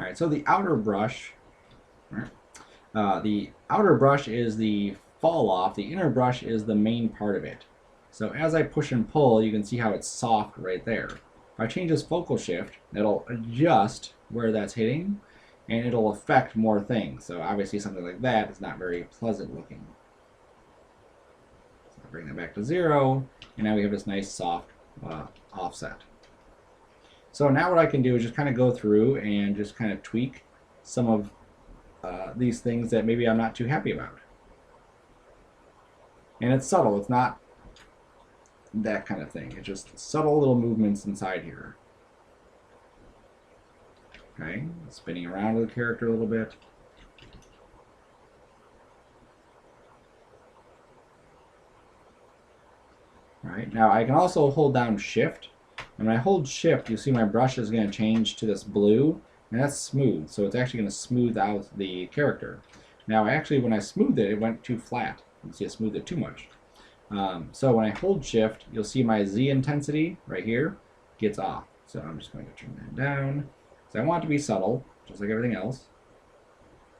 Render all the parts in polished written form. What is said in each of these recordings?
All right, so the outer brush, the outer brush is the fall off. The inner brush is the main part of it. So as I push and pull, you can see how it's soft right there. If I change this focal shift, it'll adjust where that's hitting, and it'll affect more things. So obviously something like that is not very pleasant looking. So I'll bring that back to 0, and now we have this nice soft offset. So now what I can do is just kind of go through and just kind of tweak some of these things that maybe I'm not too happy about. And it's subtle, it's not that kind of thing. It's just subtle little movements inside here. Okay, spinning around with the character a little bit. All right, now I can also hold down Shift. And when I hold Shift, you see my brush is going to change to this blue, and that's smooth. So it's actually going to smooth out the character. Now, actually, when I smoothed it, it went too flat. You see, I smoothed it too much. So when I hold Shift, you'll see my Z intensity right here gets off. So I'm just going to turn that down. So I want it to be subtle, just like everything else,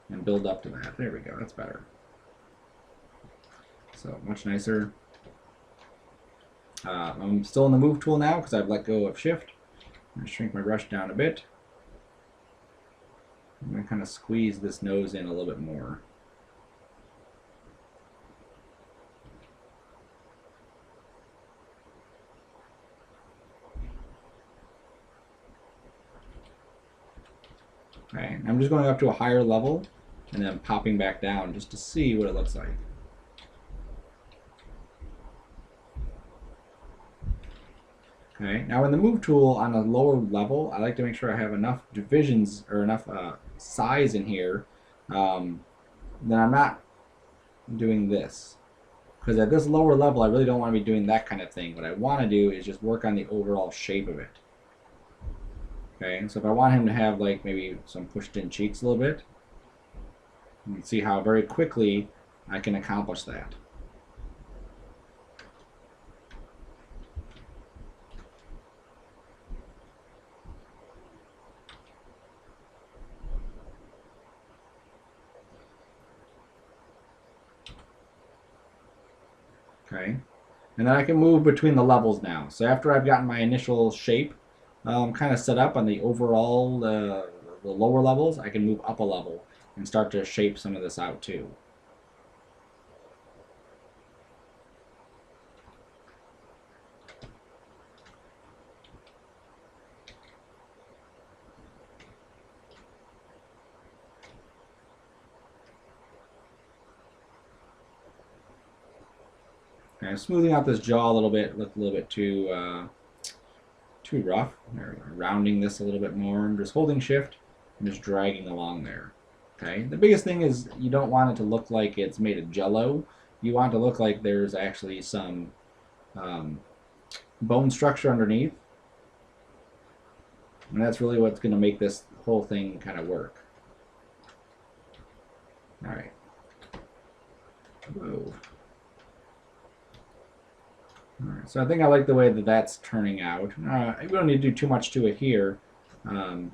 and build up to that. There we go. That's better. So much nicer. I'm still in the Move tool now because I've let go of Shift. I'm going to shrink my brush down a bit. I'm going to kind of squeeze this nose in a little bit more. Okay, I'm just going up to a higher level and then popping back down just to see what it looks like. Okay, now in the Move tool on a lower level, I like to make sure I have enough divisions or enough size in here that I'm not doing this. Because at this lower level, I really don't want to be doing that kind of thing. What I want to do is just work on the overall shape of it. Okay, so if I want him to have like maybe some pushed in cheeks a little bit, you can see how very quickly I can accomplish that. Okay, and then I can move between the levels now. So after I've gotten my initial shape kind of set up on the overall the lower levels, I can move up a level and start to shape some of this out too. Okay, smoothing out this jaw a little bit, looked a little bit too rough. There we go. Rounding this a little bit more, and just holding Shift and just dragging along there. Okay. The biggest thing is you don't want it to look like it's made of Jello. You want it to look like there's actually some bone structure underneath, and that's really what's going to make this whole thing kind of work. All right. Whoa. Alright, so I think I like the way that that's turning out. We don't need to do too much to it here. I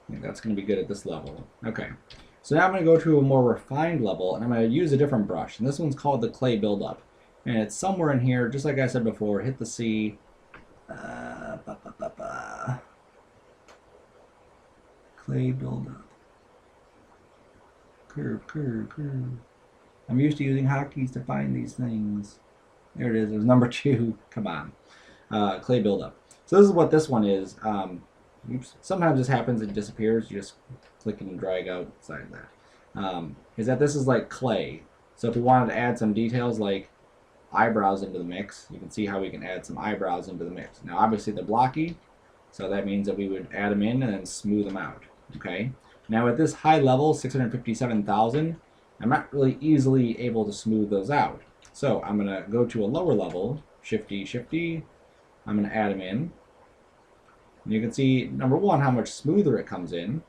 think that's going to be good at this level. Okay, so now I'm going to go to a more refined level, and I'm going to use a different brush. And this one's called the Clay Buildup. And it's somewhere in here, just like I said before, hit the C. Clay Buildup. Curve, curve, curve. I'm used to using hotkeys to find these things. There it is. It was number 2. Come on. Clay Buildup. So this is what this one is. Oops. Sometimes this happens. It disappears. You just click and drag outside that. Is that this is like clay. So if we wanted to add some details like eyebrows into the mix, you can see how we can add some eyebrows into the mix. Now obviously they're blocky, so that means that we would add them in and then smooth them out. Okay. Now at this high level, 657,000, I'm not really easily able to smooth those out. So I'm going to go to a lower level, Shifty, Shifty. I'm going to add them in. And you can see, number 1, how much smoother it comes in.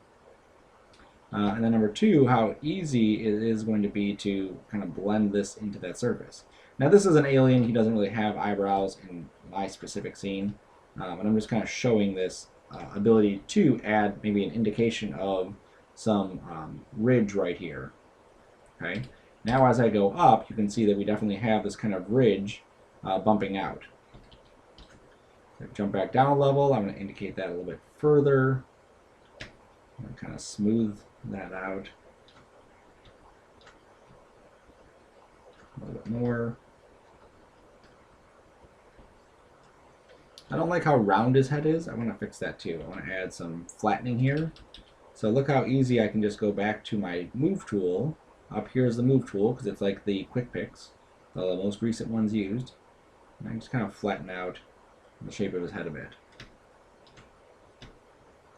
And then number 2, how easy it is going to be to kind of blend this into that surface. Now this is an alien. He doesn't really have eyebrows in my specific scene. And I'm just kind of showing this ability to add maybe an indication of some ridge right here. Okay. Now as I go up, you can see that we definitely have this kind of ridge bumping out. So jump back down a level. I'm going to indicate that a little bit further. I'm going to kind of smooth that out a little bit more. I don't like how round his head is. I want to fix that too. I want to add some flattening here. So look how easy I can just go back to my move tool. Up here is the move tool because it's like the quick picks, the most recent ones used. And I can just kind of flatten out the shape of his head a bit.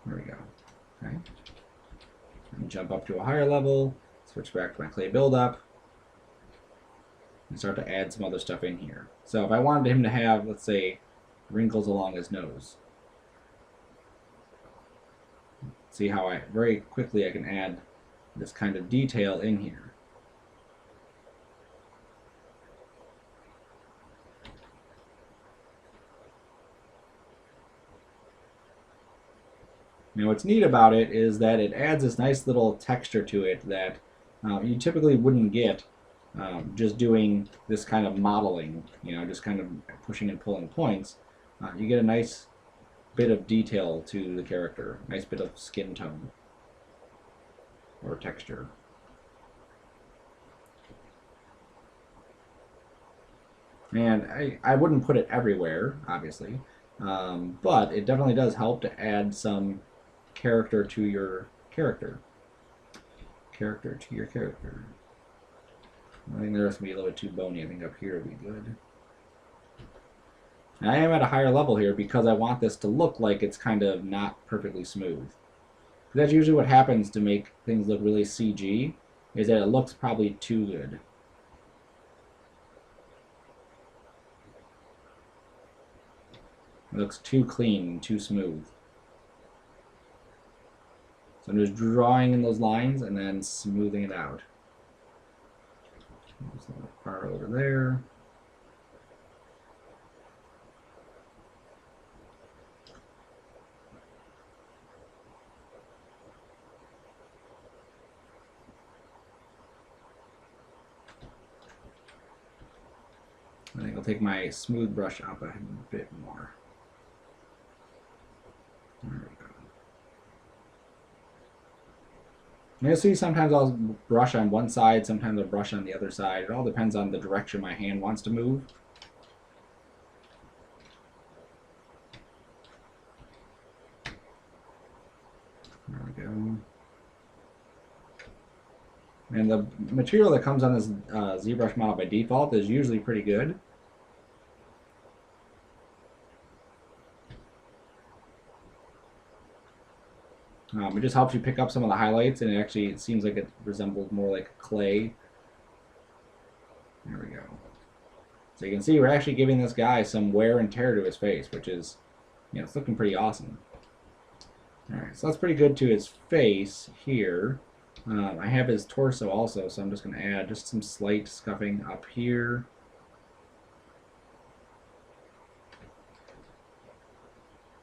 There we go. Okay. And jump up to a higher level, switch back to my clay buildup, and start to add some other stuff in here. So if I wanted him to have, let's say, wrinkles along his nose, see how I very quickly I can add this kind of detail in here. Now what's neat about it is that it adds this nice little texture to it that you typically wouldn't get just doing this kind of modeling, just kind of pushing and pulling points. You get a nice bit of detail to the character, nice bit of skin tone or texture. And I wouldn't put it everywhere, obviously, but it definitely does help to add some character to your character. Character to your character. I think the rest will be a little bit too bony. I think up here would be good. I am at a higher level here because I want this to look like it's kind of not perfectly smooth. That's usually what happens to make things look really CG, is that it looks probably too good. It looks too clean, too smooth. So I'm just drawing in those lines and then smoothing it out. Just a little far over there. I think I'll take my smooth brush up a bit more. There we go. You'll see sometimes I'll brush on one side, sometimes I'll brush on the other side. It all depends on the direction my hand wants to move. There we go. And the material that comes on this ZBrush model by default is usually pretty good. It just helps you pick up some of the highlights, and it seems like it resembles more like clay. There we go. So you can see we're actually giving this guy some wear and tear to his face, which is, it's looking pretty awesome. Alright, so that's pretty good to his face here. I have his torso also, so I'm just going to add just some slight scuffing up here.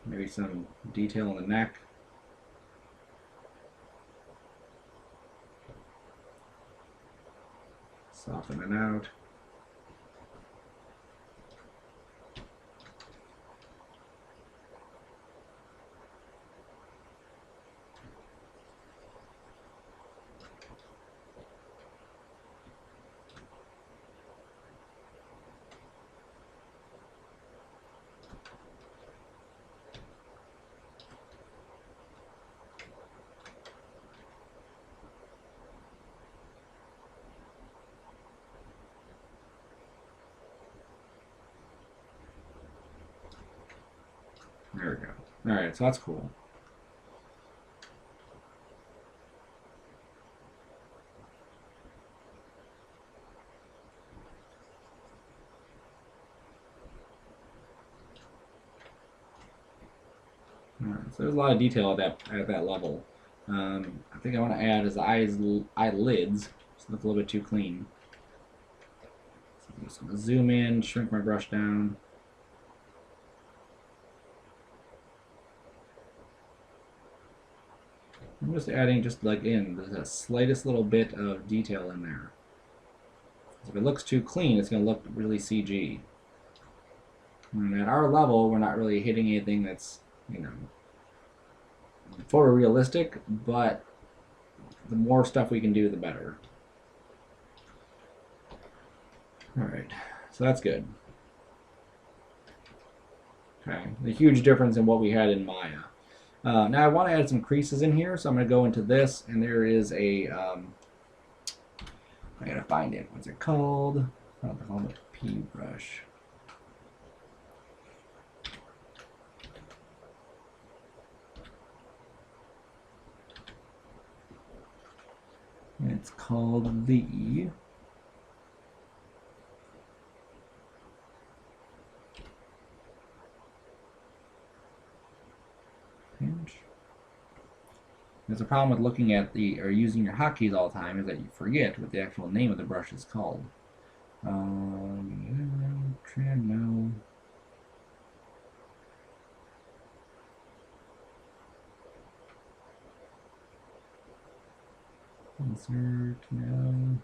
Maybe some detail in the neck. Soften it out. There we go. Alright, so that's cool. Alright, so there's a lot of detail at that level. I think I want to add his eyelids. Just look a little bit too clean. So I'm just going to zoom in, shrink my brush down. I'm just adding just like the slightest little bit of detail in there. If it looks too clean, it's going to look really CG. And at our level, we're not really hitting anything that's, you know, photorealistic, but the more stuff we can do, the better. Alright, so that's good. Okay, the huge difference in what we had in Maya. Now I want to add some creases in here, so I'm going to go into this, and there is a, I gotta find it. What's it called? Oh, they call it a P brush. And it's called the pinch. There's a problem with looking at or using your hotkeys all the time is that you forget what the actual name of the brush is called. Trim, no. Insert, no.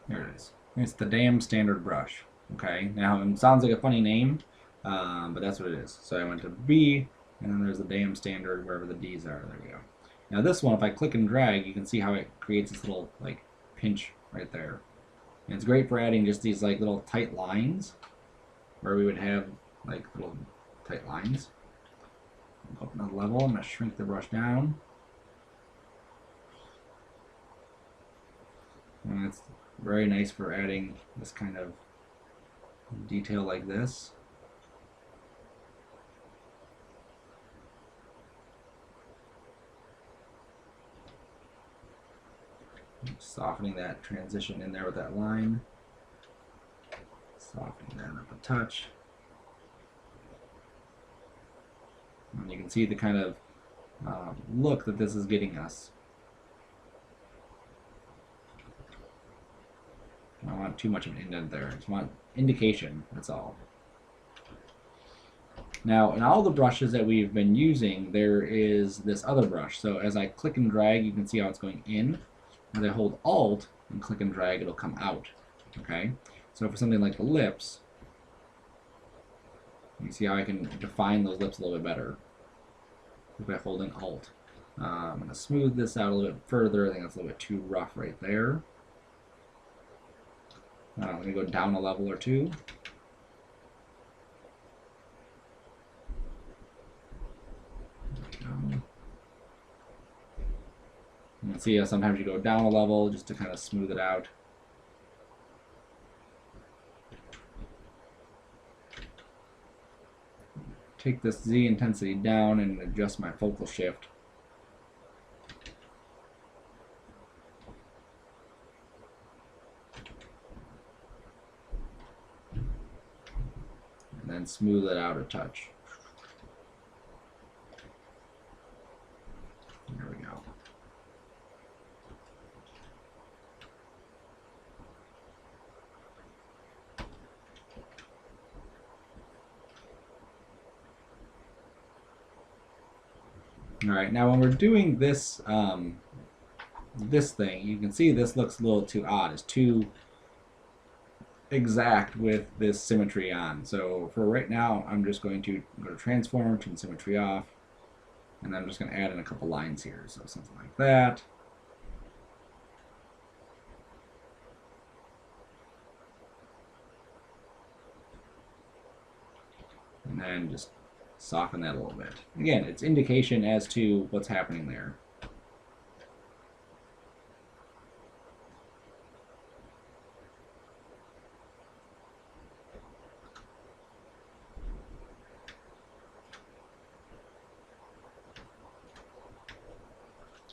There it is. It's the damn standard brush. Okay, now it sounds like a funny name, but that's what it is. So I went to B, and then there's the damn standard wherever the D's are. There we go. Now this one, if I click and drag, you can see how it creates this little like pinch right there. And it's great for adding just these like little tight lines, where we would have like little tight lines. Up another level. I'm gonna shrink the brush down, and it's very nice for adding this kind of detail like this. Softening that transition in there with that line. Softening that up a touch. And you can see the kind of look that this is getting us. I don't want too much of an indent there. I just want indication, that's all. Now, in all the brushes that we've been using, there is this other brush. So as I click and drag, you can see how it's going in. As I hold Alt and click and drag, it'll come out. Okay? So for something like the lips, you see how I can define those lips a little bit better by holding Alt. I'm going to smooth this out a little bit further. I think that's a little bit too rough right there. Let me go down a level or two. You can see how sometimes you go down a level just to kind of smooth it out. Take this Z intensity down and adjust my focal shift. And then smooth it out a touch. There we go. All right, now when we're doing this this thing, you can see this looks a little too odd. It's too exact with this symmetry on. So for right now, I'm just going to go to transform, turn symmetry off, and then I'm just going to add in a couple lines here. So something like that. And then just soften that a little bit. Again, it's indication as to what's happening there.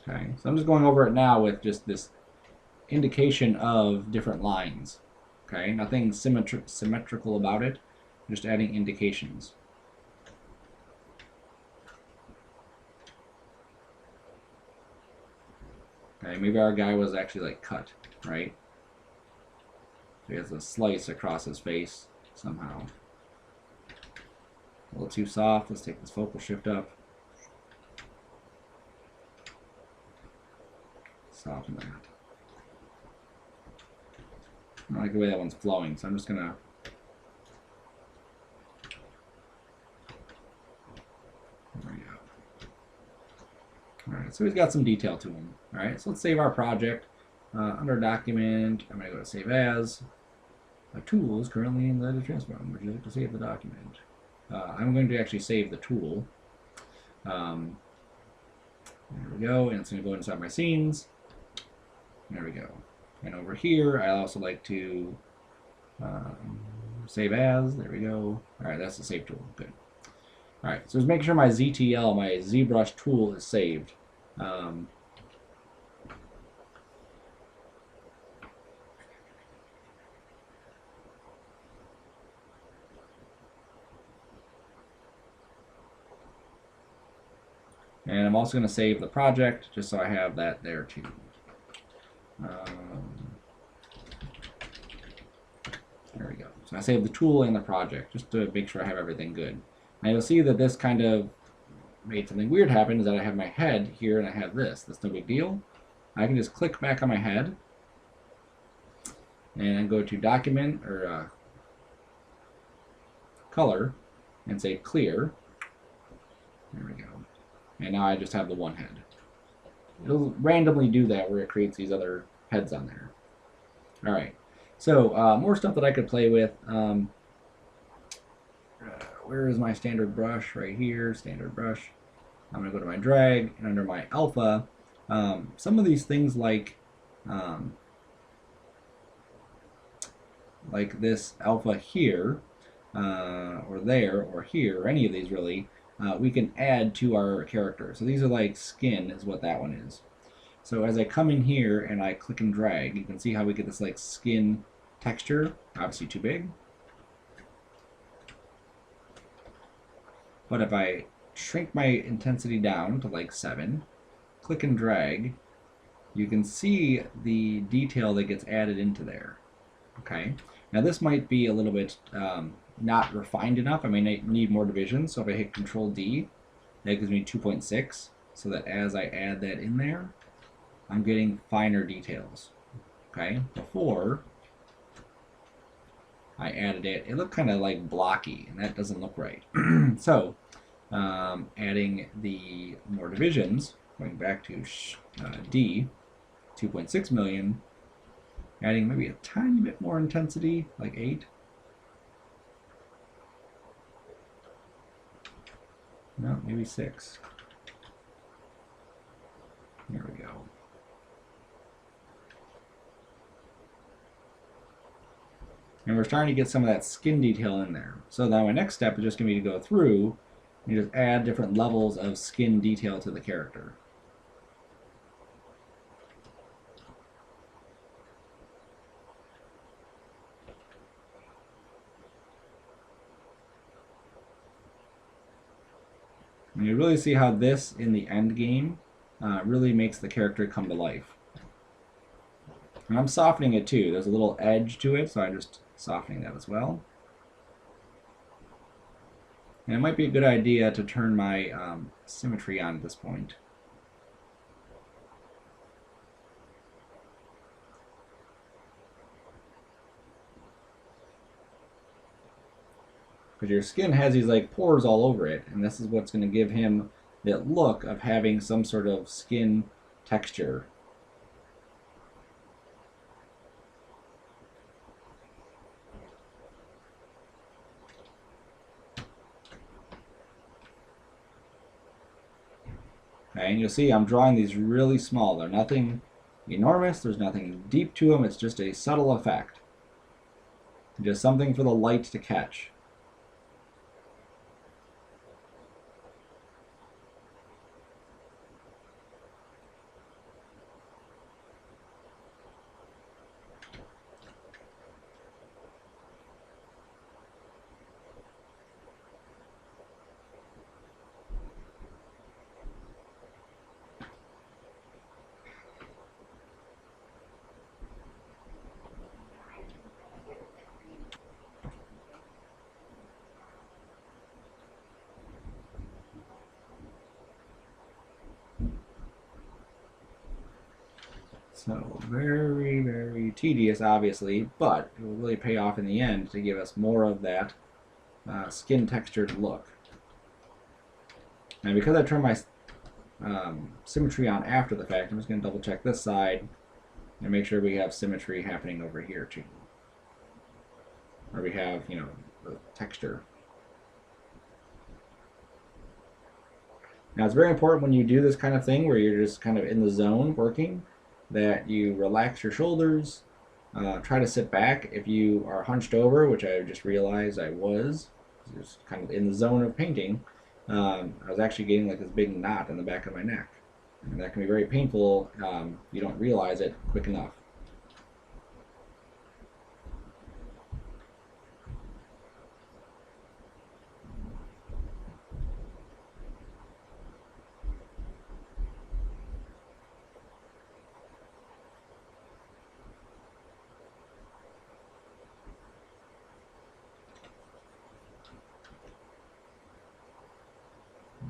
Okay, so I'm just going over it now with just this indication of different lines. Okay, nothing symmetrical about it, just adding indications. Okay, maybe our guy was actually like cut, right? So he has a slice across his face somehow. A little too soft. Let's take this focal shift up. Soften that. I don't like the way that one's flowing, so I'm just gonna. There we go. Alright, so he's got some detail to him. Alright, so let's save our project. Under document, I'm gonna go to save as. A tool is currently in the transform. Would you like to save the document? I'm going to actually save the tool. There we go, and it's going to go inside my scenes. There we go. And over here, I also like to save as. There we go. All right, that's the save tool. Good. All right, so just make sure my ZTL, my ZBrush tool, is saved. And I'm also going to save the project just so I have that there too. There we go. So I saved the tool and the project just to make sure I have everything good. Now you'll see that this kind of made something weird happen, is that I have my head here and I have this. That's no big deal. I can just click back on my head and go to document or color and say clear. There we go. And now I just have the one head. It'll randomly do that where it creates these other heads on there. All right. So more stuff that I could play with. Where is my standard brush? Right here, standard brush. I'm going to go to my drag, and under my alpha, some of these things like this alpha here, or there, or here, or any of these really, we can add to our character. So these are like skin is what that one is. So as I come in here and I click and drag, you can see how we get this like skin texture. Obviously too big. But if I shrink my intensity down to like 7, click and drag, you can see the detail that gets added into there. Okay. Now this might be a little bit not refined enough. I may need more division. So if I hit Control D, that gives me 2.6. So that as I add that in there, I'm getting finer details. Okay. Before I added it, it looked kind of like blocky, and that doesn't look right. So adding the more divisions, going back to D, 2.6 million, adding maybe a tiny bit more intensity, like 8. No, maybe 6. There we go. And we're starting to get some of that skin detail in there. So now my next step is just going to be to go through and just add different levels of skin detail to the character. And you really see how this in the end game really makes the character come to life. And I'm softening it too. There's a little edge to it, so I'm just softening that as well. And it might be a good idea to turn my symmetry on at this point. Because your skin has these like pores all over it, and this is what's going to give him that look of having some sort of skin texture. Okay, and you'll see I'm drawing these really small. They're nothing enormous. There's nothing deep to them. It's just a subtle effect. Just something for the light to catch. So very, very tedious, obviously, but it will really pay off in the end to give us more of that skin textured look. Now, because I turned my symmetry on after the fact, I'm just going to double check this side and make sure we have symmetry happening over here too. Or we have, you know, the texture. Now, it's very important when you do this kind of thing where you're just kind of in the zone working that you relax your shoulders, try to sit back. If you are hunched over, which I just realized I was just kind of in the zone of painting, I was actually getting like this big knot in the back of my neck. And that can be very painful. You don't realize it quick enough.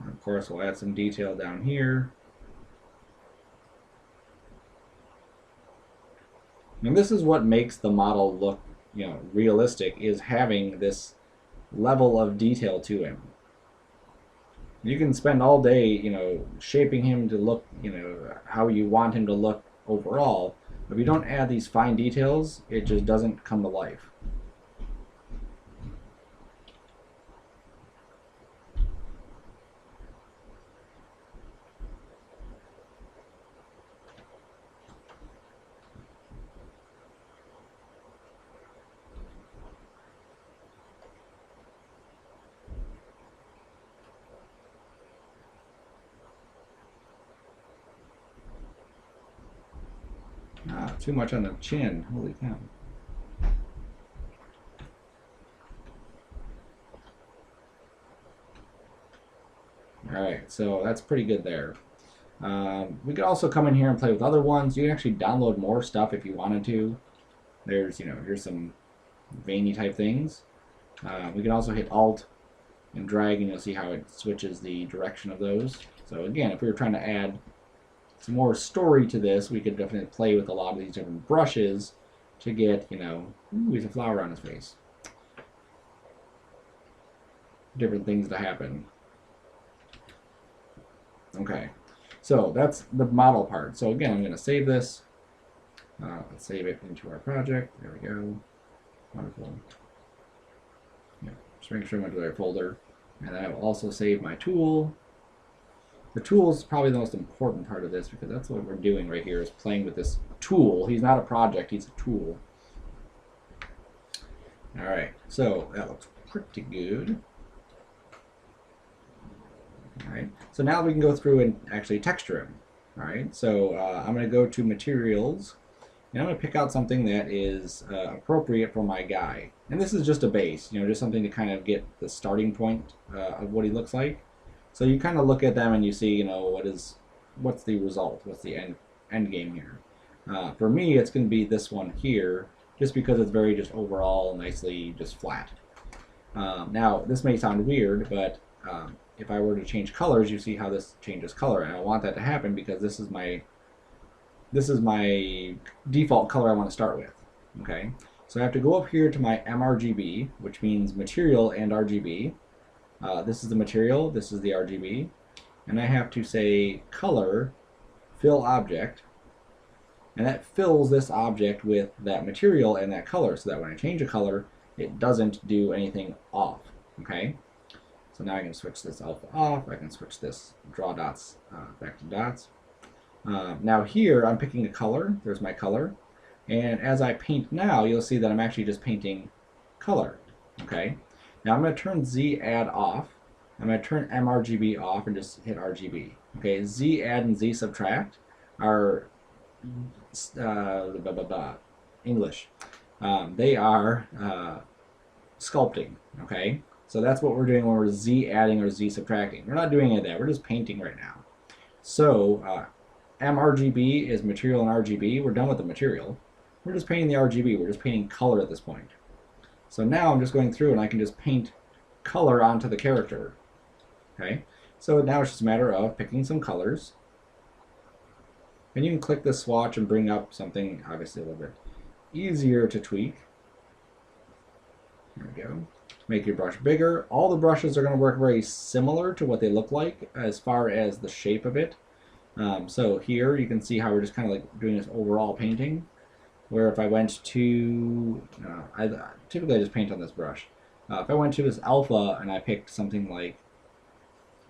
Of course, we'll add some detail down here. And this is what makes the model look, you know, realistic, is having this level of detail to him. You can spend all day, you know, shaping him to look, you know, how you want him to look overall. But if you don't add these fine details, it just doesn't come to life. Too much on the chin. Holy cow. Alright, so that's pretty good there. We could also come in here and play with other ones. You can actually download more stuff if you wanted to. There's, you know, here's some veiny type things. We can also hit Alt and drag, and you'll see how it switches the direction of those. So again, if we were trying to add some more story to this, we could definitely play with a lot of these different brushes to get, you know, ooh, he's a flower on his face. Different things to happen. Okay, so that's the model part. So again, I'm going to save this. Let's save it into our project. There we go. Wonderful. Yeah, just make sure I'm into the right folder. And I will also save my tool. The tool is probably the most important part of this because that's what we're doing right here, is playing with this tool. He's not a project, he's a tool. All right, so that looks pretty good. All right, so now we can go through and actually texture him. All right, so I'm going to go to materials, and I'm going to pick out something that is appropriate for my guy. And this is just a base, you know, just something to kind of get the starting point of what he looks like. So you kind of look at them and you see, you know, what's the result, what's the end game here. For me, it's going to be this one here, just because it's very just overall nicely just flat. Now, this may sound weird, but if I were to change colors, you see how this changes color, and I want that to happen because this is my default color I want to start with. Okay, so I have to go up here to my mRGB, which means material and RGB. This is the material, this is the RGB, and I have to say color, fill object, and that fills this object with that material and that color, so that when I change a color, it doesn't do anything off. Okay, so now I can switch this alpha off, I can switch this draw dots back to dots. Now here I'm picking a color, there's my color, and as I paint now, you'll see that I'm actually just painting color. Okay. Now I'm going to turn Z add off. I'm going to turn mRGB off and just hit RGB. Okay, Z add and Z subtract are English. They are sculpting. Okay, so that's what we're doing when we're Z adding or Z subtracting. We're not doing any of that. We're just painting right now. So mRGB is material and RGB. We're done with the material. We're just painting the RGB. We're just painting color at this point. So now I'm just going through and I can just paint color onto the character. Okay, so now it's just a matter of picking some colors. And you can click the swatch and bring up something obviously a little bit easier to tweak. There we go. Make your brush bigger. All the brushes are going to work very similar to what they look like as far as the shape of it. So here you can see how we're just kind of like doing this overall painting. Where if I went to, typically I just paint on this brush. If I went to this alpha and I picked something like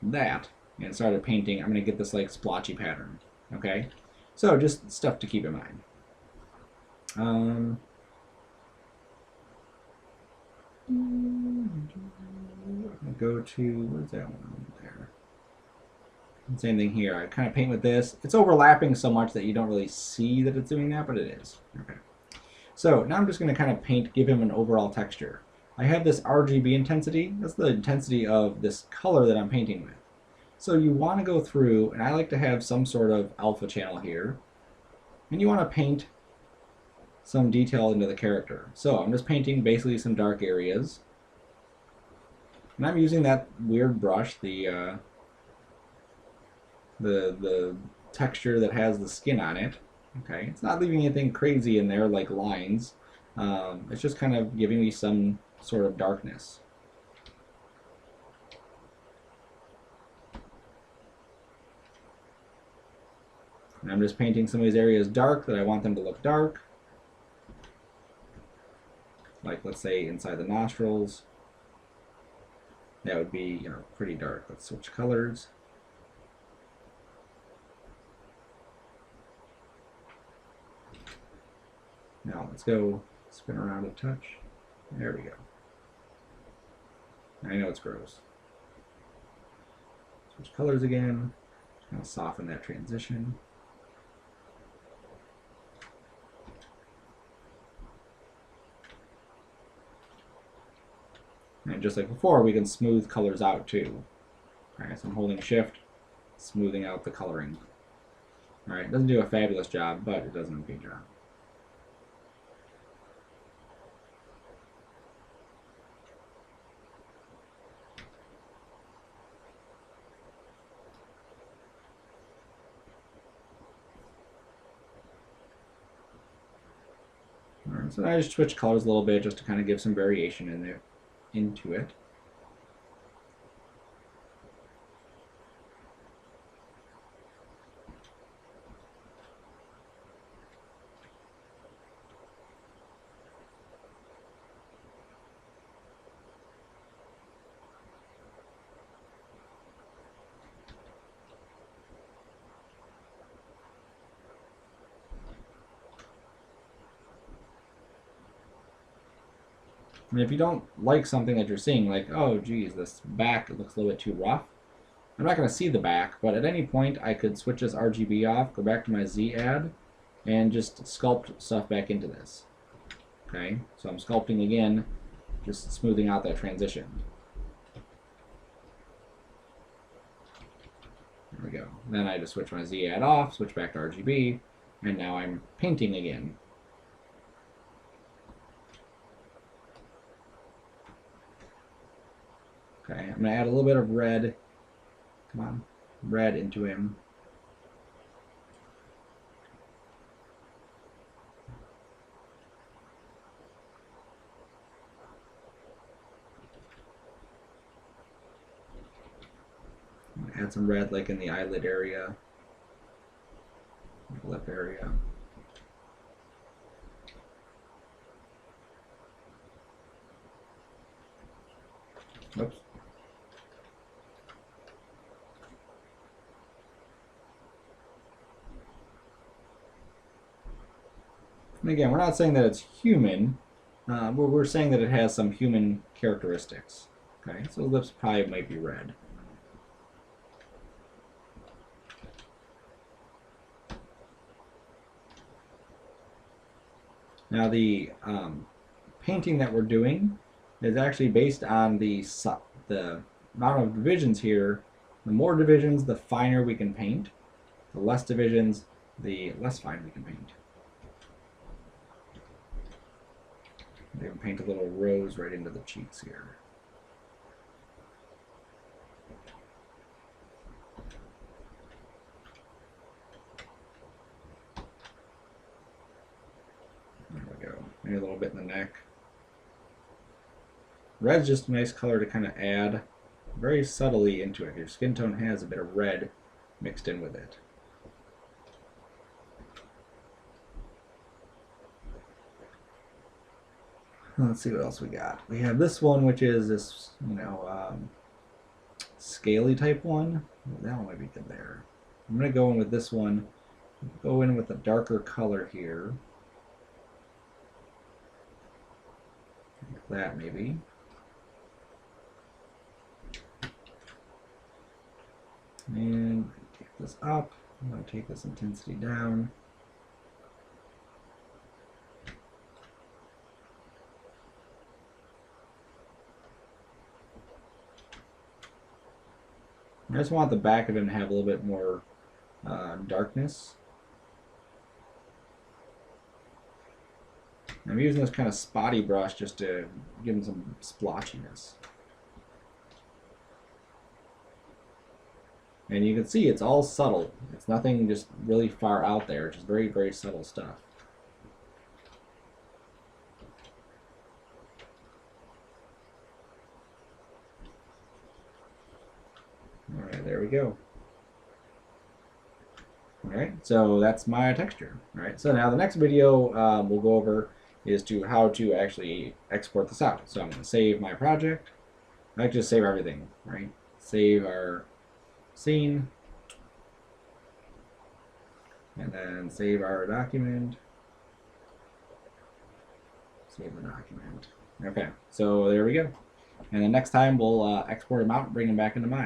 that and started painting, I'm going to get this like splotchy pattern. Okay, so just stuff to keep in mind. Go to, where's that one there? Same thing here. I kind of paint with this. It's overlapping so much that you don't really see that it's doing that, but it is. Okay. So now I'm just going to kind of paint, give him an overall texture. I have this RGB intensity. That's the intensity of this color that I'm painting with. So you want to go through, and I like to have some sort of alpha channel here, and you want to paint some detail into the character. So I'm just painting basically some dark areas. And I'm using that weird brush, the texture that has the skin on it. Okay, it's not leaving anything crazy in there like lines. It's just kind of giving me some sort of darkness. And I'm just painting some of these areas dark that I want them to look dark. Like, let's say inside the nostrils. That would be, you know, pretty dark. Let's switch colors. Now let's go spin around a touch. There we go. I know it's gross. Switch colors again. Kind of soften that transition. And just like before, we can smooth colors out too. Alright, so I'm holding shift, smoothing out the coloring. Alright, doesn't do a fabulous job, but it does an okay job. Alright, so I just switch colors a little bit just to kind of give some variation in there, into it. And if you don't like something that you're seeing, like, oh geez, this back looks a little bit too rough, I'm not going to see the back, but at any point I could switch this RGB off, go back to my Z add, and just sculpt stuff back into this. Okay, so I'm sculpting again, just smoothing out that transition. There we go. Then I just switch my Z add off, switch back to RGB, and now I'm painting again. Okay, I'm going to add a little bit of red, come on, red into him. Add some red like in the eyelid area, lip area. Oops. And again, we're not saying that it's human, but we're saying that it has some human characteristics. Okay, so the lips probably might be red. Now the painting that we're doing is actually based on the amount of divisions here. The more divisions, the finer we can paint. The less divisions, the less fine we can paint. They can paint a little rose right into the cheeks here. maybe a little bit in the neck. Red's just a nice color to kind of add very subtly into it. Your skin tone has a bit of red mixed in with it. Let's see what else we got. We have this one, which is this, scaly type one. That one might be good there. I'm going to go in with this one. Go in with a darker color here. Like that, maybe. And take this up. I'm going to take this intensity down. I just want the back of him to have a little bit more darkness. I'm using this kind of spotty brush just to give him some splotchiness. And you can see it's all subtle. It's nothing just really far out there. It's just very, very subtle stuff. Alright, there we go. Alright, so that's my texture. Alright, so now the next video we'll go over is to how to actually export this out. So I'm going to save my project. I like to just save everything, right? Save our scene. And then save our document. Save the document. Okay, so there we go. And then next time we'll export them out and bring them back into Maya.